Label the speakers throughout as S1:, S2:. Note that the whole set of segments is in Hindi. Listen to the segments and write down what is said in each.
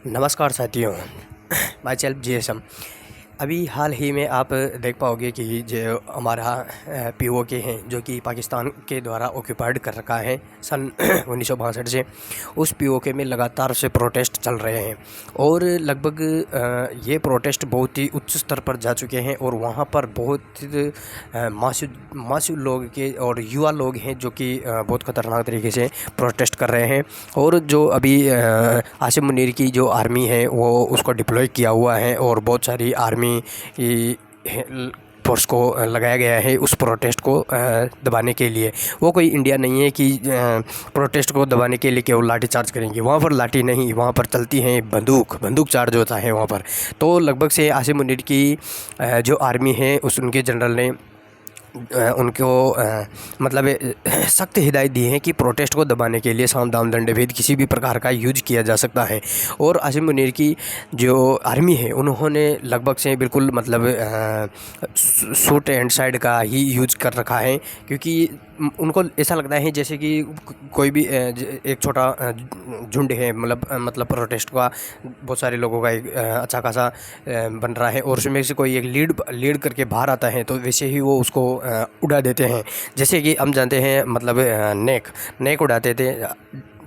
S1: नमस्कार साथियों। My self GSM। अभी हाल ही में आप देख पाओगे कि जो हमारा POK है जो कि पाकिस्तान के द्वारा ऑक्यूपाइड कर रखा है सन 1962 से, उस POK में लगातार से प्रोटेस्ट चल रहे हैं और लगभग ये प्रोटेस्ट बहुत ही उच्च स्तर पर जा चुके हैं और वहाँ पर बहुत मासूम लोग के और युवा लोग हैं जो कि बहुत ख़तरनाक तरीके से प्रोटेस्ट कर रहे हैं। और जो अभी आसिम मुनीर की जो आर्मी है वो उसको डिप्लॉय किया हुआ है और बहुत सारी आर्मी फोर्स को लगाया गया है उस प्रोटेस्ट को दबाने के लिए। वो कोई इंडिया नहीं है कि प्रोटेस्ट को दबाने के लिए केवल लाठी चार्ज करेंगे। वहाँ पर लाठी नहीं, वहाँ पर चलती हैं बंदूक चार्ज होता है वहाँ पर। तो लगभग से आसिम मुनीर की जो आर्मी है उनके जनरल ने उनको मतलब सख्त हिदायत दी है कि प्रोटेस्ट को दबाने के लिए साम दाम दंड भेद किसी भी प्रकार का यूज किया जा सकता है। और आसिम मुनीर की जो आर्मी है उन्होंने लगभग से बिल्कुल मतलब शूट एंड साइड का ही यूज कर रखा है, क्योंकि उनको ऐसा लगता है जैसे कि कोई भी एक छोटा झुंड है, मतलब प्रोटेस्ट का बहुत सारे लोगों का एक अच्छा खासा बन रहा है और उसमें से कोई एक लीड करके बाहर आता है तो वैसे ही वो उसको उड़ा देते हैं। जैसे कि हम जानते हैं मतलब नेक उड़ाते थे।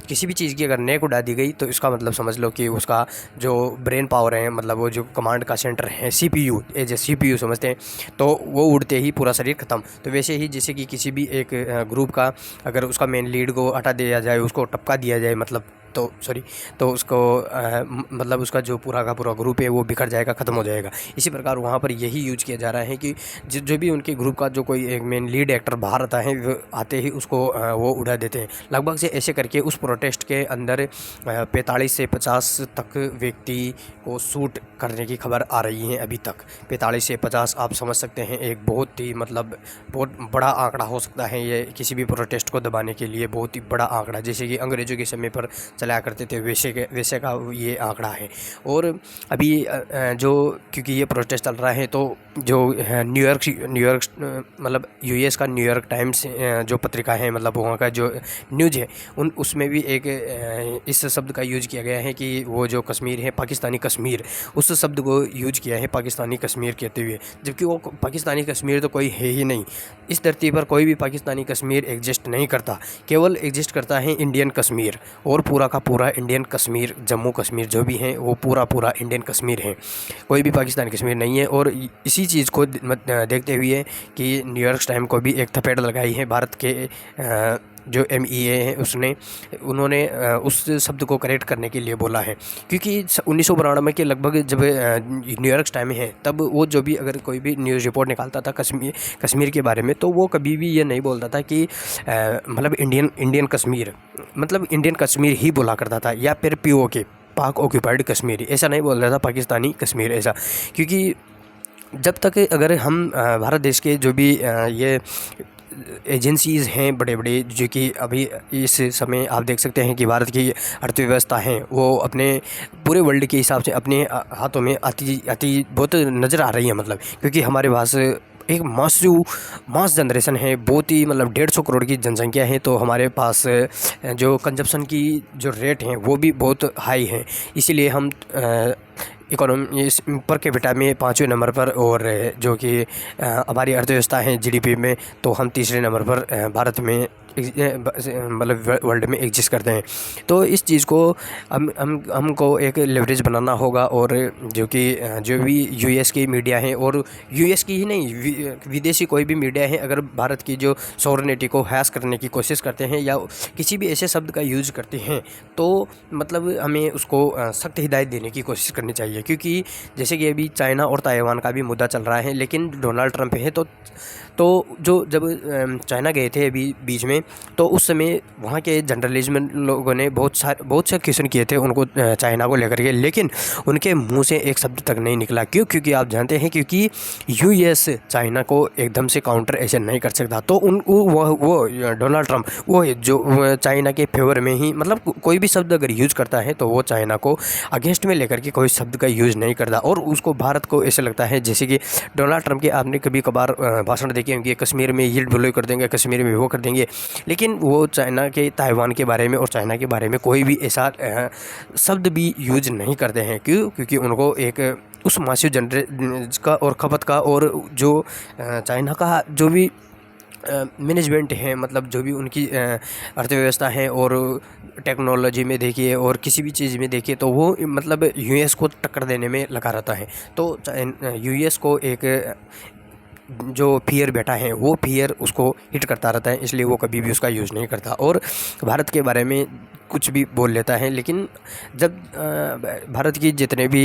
S1: किसी भी चीज़ की अगर नेक उड़ा दी गई तो इसका मतलब समझ लो कि उसका जो ब्रेन पावर है, मतलब वो जो कमांड का सेंटर है CPU, एज ए CPU समझते हैं, तो वो उड़ते ही पूरा शरीर ख़त्म। तो वैसे ही जैसे कि किसी भी एक ग्रुप का अगर उसका मेन लीड को हटा दिया जाए, उसको टपका दिया जाए तो उसको मतलब उसका जो पूरा का पूरा ग्रुप है वो बिखर जाएगा, ख़त्म हो जाएगा। इसी प्रकार वहाँ पर यही यूज किया जा रहा है कि जो भी उनके ग्रुप का जो कोई एक मेन लीड एक्टर बाहर आता है वो आते ही उसको वो उड़ा देते हैं। लगभग से ऐसे करके उस प्रोटेस्ट के अंदर 45 से 50 तक व्यक्ति को शूट करने की खबर आ रही है अभी तक। 45 से 50 आप समझ सकते हैं, एक बहुत ही मतलब बहुत बड़ा आंकड़ा हो सकता है ये किसी भी प्रोटेस्ट को दबाने के लिए, बहुत ही बड़ा आंकड़ा। जैसे कि अंग्रेज़ों के समय पर चलाया करते थे वैसे का ये आंकड़ा है। और अभी जो क्योंकि ये प्रोटेस्ट चल रहा है तो जो न्यूयॉर्क मतलब US का न्यूयॉर्क टाइम्स जो पत्रिका है, मतलब वहाँ का जो न्यूज़ है उसमें भी एक इस शब्द का यूज किया गया है कि वो जो कश्मीर है पाकिस्तानी कश्मीर, उस शब्द को यूज किया है पाकिस्तानी कश्मीर कहते हुए, जबकि वो पाकिस्तानी कश्मीर तो कोई है ही नहीं। इस धरती पर कोई भी पाकिस्तानी कश्मीर एग्जिस्ट नहीं करता, केवल एग्जिस्ट करता है इंडियन कश्मीर। और पूरा का पूरा इंडियन कश्मीर, जम्मू कश्मीर जो भी है वो पूरा इंडियन कश्मीर है, कोई भी पाकिस्तानी कश्मीर नहीं है। और इसी चीज़ को देखते हुए कि न्यूयॉर्क टाइम को भी एक थपेड़ लगाई है भारत के जो MEA है उन्होंने उस शब्द को करेक्ट करने के लिए बोला है, क्योंकि 1992 के लगभग जब न्यूयॉर्क टाइम है तब वो जो भी अगर कोई भी न्यूज़ रिपोर्ट निकालता था कश्मीर के बारे में तो वो कभी भी ये नहीं बोलता था कि मतलब इंडियन कश्मीर, मतलब इंडियन कश्मीर ही बोला करता था, या फिर POK पाक ऑक्यूपाइड कश्मीर, ऐसा नहीं बोल रहा था पाकिस्तानी कश्मीर ऐसा। क्योंकि जब तक अगर हम भारत देश के जो भी ये एजेंसीज़ हैं बड़े बड़े, जो कि अभी इस समय आप देख सकते हैं कि भारत की अर्थव्यवस्था है वो अपने पूरे वर्ल्ड के हिसाब से अपने हाथों में आती बहुत नज़र आ रही है। मतलब क्योंकि हमारे पास एक मास जनरेशन है, बहुत ही मतलब 150 करोड़ की जनसंख्या है, तो हमारे पास जो कंजप्शन की जो रेट हैं वो भी बहुत हाई है। इसीलिए हम इकोनॉमी पर कैपिटा में 5वें नंबर पर, और जो कि हमारी अर्थव्यवस्था है GDP में, तो हम 3रे नंबर पर भारत में मतलब वर्ल्ड में एग्जिस्ट करते हैं। तो इस चीज़ को हमको एक लेवरेज बनाना होगा, और जो कि जो भी US की मीडिया है, और US की ही नहीं विदेशी कोई भी मीडिया है, अगर भारत की जो सॉवरेनिटी को हैस करने की कोशिश करते हैं या किसी भी ऐसे शब्द का यूज़ करते हैं तो मतलब हमें उसको सख्त हिदायत देने की कोशिश करनी चाहिए। क्योंकि जैसे कि अभी चाइना और ताइवान का भी मुद्दा चल रहा है, लेकिन डोनाल्ड ट्रंप है तो जो जब चाइना गए थे अभी बीच में, तो उस समय वहाँ के जर्नलिज्म लोगों ने बहुत से क्वेश्चन किए थे उनको चाइना को लेकर के, लेकिन उनके मुंह से एक शब्द तक नहीं निकला। क्यों? क्योंकि आप जानते हैं क्योंकि US चाइना को एकदम से काउंटर ऐसे नहीं कर सकता। तो वो डोनाल्ड ट्रंप वो जो चाइना के फेवर में ही, मतलब कोई भी शब्द अगर यूज़ करता है तो वो चाइना को अगेंस्ट में लेकर के कोई शब्द का यूज़ नहीं करता। और उसको भारत को ऐसे लगता है जैसे कि डोनाल्ड ट्रंप के आपने कभी कभार भाषण देखे होंगे, कश्मीर में ये डिप्लॉय कर देंगे, कश्मीर में वो कर देंगे, लेकिन वो चाइना के ताइवान के बारे में और चाइना के बारे में कोई भी ऐसा शब्द भी यूज नहीं करते हैं। क्यों? क्योंकि उनको एक उस मासिव जनरेट का और खपत का और जो चाइना का जो भी मैनेजमेंट है, मतलब जो भी उनकी अर्थव्यवस्था है और टेक्नोलॉजी में देखिए और किसी भी चीज़ में देखिए तो वो मतलब यूएस को टक्कर देने में लगा रहता है। तो यूएस को एक जो फियर बैठा है वो फियर उसको हिट करता रहता है, इसलिए वो कभी भी उसका यूज़ नहीं करता और भारत के बारे में कुछ भी बोल लेता है। लेकिन जब भारत की जितने भी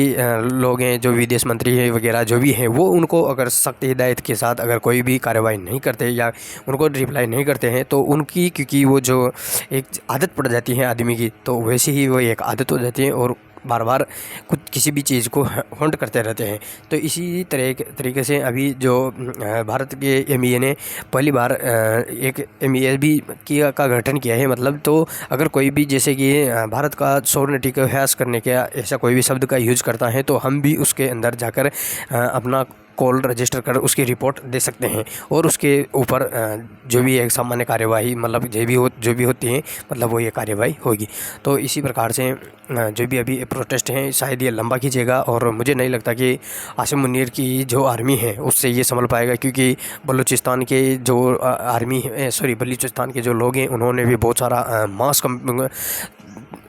S1: लोग हैं, जो विदेश मंत्री हैं वगैरह जो भी हैं, वो उनको अगर सख्त हिदायत के साथ अगर कोई भी कार्रवाई नहीं करते या उनको रिप्लाई नहीं करते हैं तो उनकी, क्योंकि वो जो एक आदत पड़ जाती है आदमी की, तो वैसे ही वो एक आदत हो जाती है और बार बार कुछ किसी भी चीज़ को हॉन्ट करते रहते हैं। तो इसी तरीके से अभी जो भारत के एमईए ने पहली बार एक एमईए भी का गठन किया है। मतलब तो अगर कोई भी जैसे कि भारत का सोवरेनिटी का अभ्यास करने का ऐसा कोई भी शब्द का यूज़ करता है तो हम भी उसके अंदर जाकर अपना कॉल रजिस्टर कर उसकी रिपोर्ट दे सकते हैं और उसके ऊपर जो भी एक सामान्य कार्यवाही, मतलब जो भी होती है, मतलब वो ये कार्यवाही होगी। तो इसी प्रकार से जो भी अभी प्रोटेस्ट हैं शायद ये लंबा खींचेगा और मुझे नहीं लगता कि आसिम मुनीर की जो आर्मी है उससे ये संभल पाएगा, क्योंकि बलूचिस्तान के जो बलूचिस्तान के जो लोग हैं उन्होंने भी बहुत सारा मास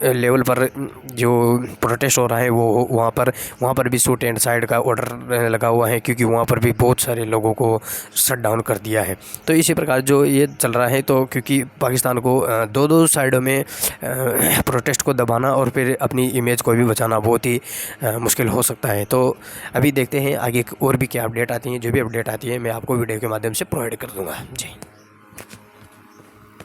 S1: लेवल पर जो प्रोटेस्ट हो रहा है वो वहाँ पर भी शूट एंड साइड का ऑर्डर लगा हुआ है, क्योंकि वहाँ पर भी बहुत सारे लोगों को शट डाउन कर दिया है। तो इसी प्रकार जो ये चल रहा है, तो क्योंकि पाकिस्तान को दो साइडों में प्रोटेस्ट को दबाना और फिर अपनी इमेज को भी बचाना बहुत ही मुश्किल हो सकता है। तो अभी देखते हैं आगे और भी क्या अपडेट आती हैं। जो भी अपडेट आती है मैं आपको वीडियो के माध्यम से प्रोवाइड कर दूँगा। जी।